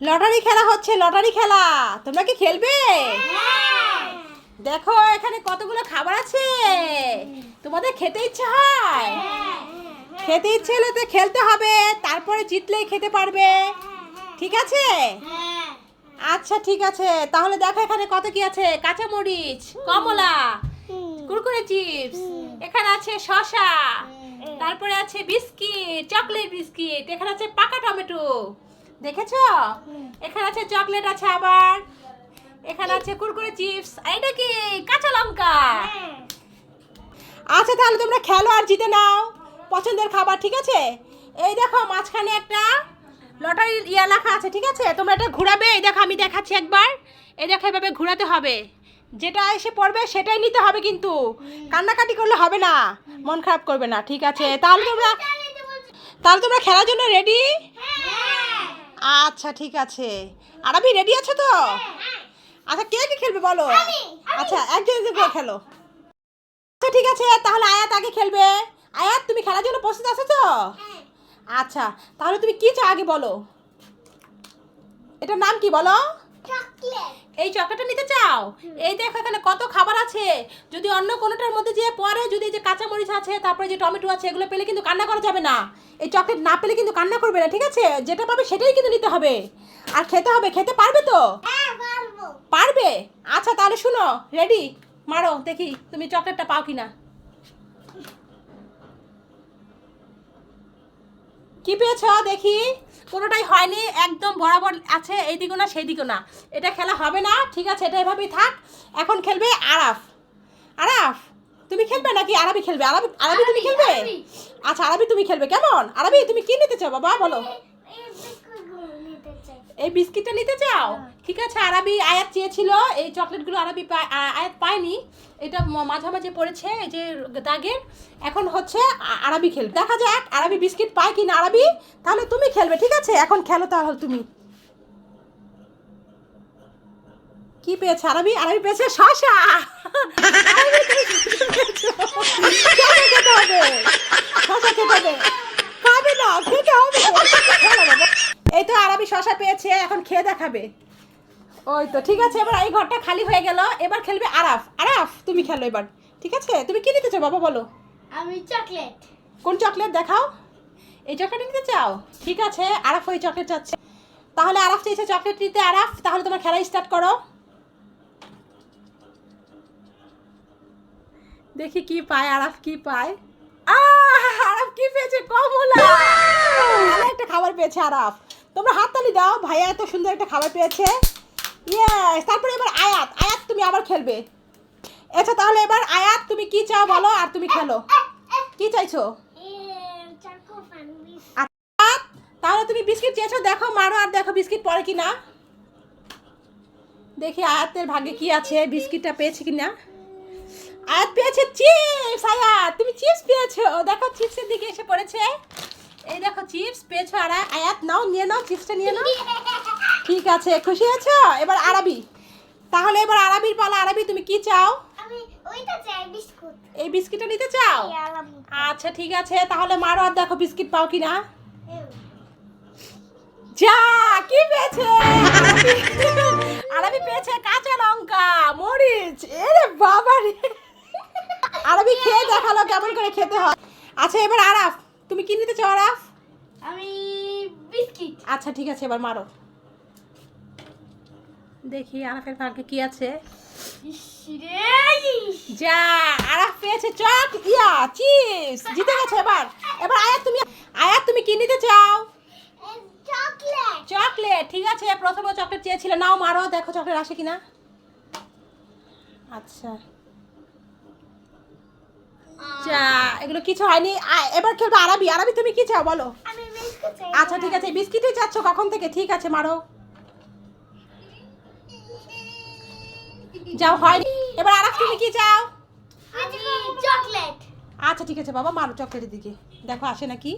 Lottery খেলা হচ্ছে, lottery খেলা। তোমরা কি খেলবে? দেখো এখানে কতগুলো খাবার আছে। তোমাদের খেতে ইচ্ছে হয়? খেতে ইচ্ছে হলে তো খেলতে হবে, তারপরে জিতলেই খেতে পারবে। ঠিক আছে? আচ্ছা ঠিক আছে, তাহলে দেখো এখানে কত কি আছে। কাঁচামরিচ, কমলা, কুরকুরে চিপস, এখানে আছে শসা, তারপরে আছে বিস্কিট, চকলেট বিস্কিট, এখানে আছে পাকা টমেটো, দেখেছো? এখানে আছে চকলেট, আছে আবার এখানে আছে কুরকুরে চিপস, আর এটা কি কাঁচা লঙ্কা। আচ্ছা তাহলে তোমরা খেলো আর জিতে নাও পছন্দের খাবার। ঠিক আছে? এই দেখো মাঝখানে একটা লটারি লেখা আছে। ঠিক আছে, তোমরা এটা ঘোরাবে। এই দেখো আমি দেখাচ্ছি একবার। এই দেখো এভাবে ঘোরাতে হবে, যেটা এসে পড়বে সেটাই নিতে হবে, কিন্তু কান্নাকাটি করলে হবে না, মন খারাপ করবে না। ঠিক আছে, তাহলে তোমরা খেলার জন্য রেডি? আচ্ছা ঠিক আছে। আরবি রেডি আছো তো? আচ্ছা কে কে খেলবে বলো? আচ্ছা একজন করে খেলো। আচ্ছা ঠিক আছে, তাহলে আয়াত আগে খেলবে। আয়াত তুমি খেলার জন্য প্রস্তুত আছো তো? আচ্ছা তাহলে তুমি কি চাও আগে বলো। এটার নাম কি বলো? এই চকলেটটা নিতে চাও? এই দেখো এখানে কত খাবার আছে। যদি অন্য কোনোটার মধ্যে যে পরে, যদি যে কাঁচামরিচ আছে, তারপরে যে টমেটো আছে, এগুলো পেলে কিন্তু কান্না করা যাবে না। এই চকলেট না পেলে কিন্তু কান্না করবে না। ঠিক আছে, যেটা পাবে সেটাই কিন্তু নিতে হবে, আর খেতে হবে। খেতে পারবে তো? পারবে। আচ্ছা তাহলে শুনো, রেডি? মারো দেখি তুমি চকলেটটা পাও কিনা। কি পেয়েছ দেখি? কোনোটাই হয়নি, একদম বরাবর আছে, এই দিকও না সেই দিকও না। এটা খেলা হবে না। ঠিক আছে, এটা এভাবেই থাক। এখন খেলবে আরাফ। আরাফ তুমি খেলবে নাকি আরবি খেলবে? আরবি তুমি খেলবে? আচ্ছা আরবি তুমি খেলবে। কেমন আরবি, তুমি কি নিতে চাও বাবা বলো? এই বিস্কিটটা নিতে চাও? ঠিক আছে, আরবি আয়াত চেয়েছিল এই চকলেটগুলো, আরবি আয়াত পায়নি। এটা মাঝামাঝি পড়েছে এই যে দাগের। এখন হচ্ছে আরবি খেলবে, দেখা যাক আরবি বিস্কিট পায় কি না। আরবি তাহলে তুমি খেলবে। ঠিক আছে, এখন খেলো তাহলে তুমি। কি পেয়েছে আরবি? আরবি পেয়েছে শসা। খেতে হবে, শসা খেতে হবে। খাবে না, খেতে হবে। এই তো আরবি শসা পেয়েছে, এখন খেয়ে দেখাবে। ওই তো ঠিক আছে, এবার এই ঘরটা খালি হয়ে গেল। এবার খেলবে আরাফ। আরাফ তুমি খেলো এবার। ঠিক আছে, তুমি কি নিতে চাও বাবা বলো? আমি চকলেট। কোন চকলেট দেখাও? এই চকলেট নিতে চাও? ঠিক আছে, আরাফ ওই চকলেট চাচ্ছে। তাহলে আরাফ চাইছে চকলেট নিতে। আরাফ তাহলে তোমার খেলা স্টার্ট করো। দেখি কি পায় আরাফ, কি পায়। আরাফ কি পেয়েছে? কমলা। ভালো একটা খাবার পেয়েছে আরাফ। তোমরা হাততালি দাও, ভাইয়া এত সুন্দর একটা খাবার পেয়েছে। ইয়েস। তারপরে এবার আয়াত। আয়াত তুমি আবার খেলবে। আচ্ছা তাহলে এবার আয়াত তুমি কি চাও বলো, আর তুমি খেলো। কি চাইছো? আয়াত তাহলে তুমি বিস্কিট চেয়েছো, দেখো মারো আর দেখো বিস্কিট পড়ে কিনা। দেখি আয়াতের ভাগ্যে কি আছে, বিস্কিটটা পেয়েছে কিনা। আয়াত পেয়েছে চিপস। আয়াত তুমি চিপস পেয়েছো, দেখো চিপসের দিকে এসে পড়েছে। এই দেখো চিপস পেয়েছো। আর আয়াত নাও, নিয়ে নাও চিপসটা, নিয়ে নাও। ঠিক আছে, খুশি আছো? এবার আরবি। তাহলে এবার আরবির পালা। আরবি তুমি কি চাও? আমি ওইটা চাই, বিস্কুট। এই বিস্কিটটা নিতে চাও? আচ্ছা ঠিক আছে, তাহলে মারো আর দেখো বিস্কিট পাও কিনা। যা, কি পেয়েছে আরবি পেয়েছে কাঁচা লঙ্কা, মরিচ। এরে বাবা রে, আরবি খেয়ে দেখালো কেমন করে খেতে হয়। আচ্ছা এবার আরাফ, তুমি কি নিতে চাও আরাফ? আমি বিস্কিট। আচ্ছা ঠিক আছে, এবার মারো দেখি আরাফের ভাগ্যে কি আছে। যা, আরাফ পেয়েছে চিপস। জিতে গেছে। এবার এবার আয়াত তুমি কি নিতে চাও? চকলেট। চকলেট। ঠিক আছে, প্রথমে চকলেট চেয়েছিলে, নাও মারো দেখো চকলেট আসে কিনা। আচ্ছা যা, এগুলো কিছু হয়নি। এবার খেলবে আরবি। আরবি তুমি কি চাও বলো? আমি বিস্কুট চাই। আচ্ছা ঠিক আছে, বিস্কিটই চাচ্ছ কখন থেকে। ঠিক আছে মারো। যাও, হয়নি। এবার আরাফ তুমি কি চাও? আমি চকলেট। আচ্ছা ঠিক আছে বাবা, মারো চকলেটের দিকে, দেখো আসে নাকি।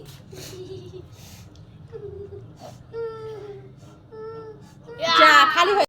যা, খালি হয়ে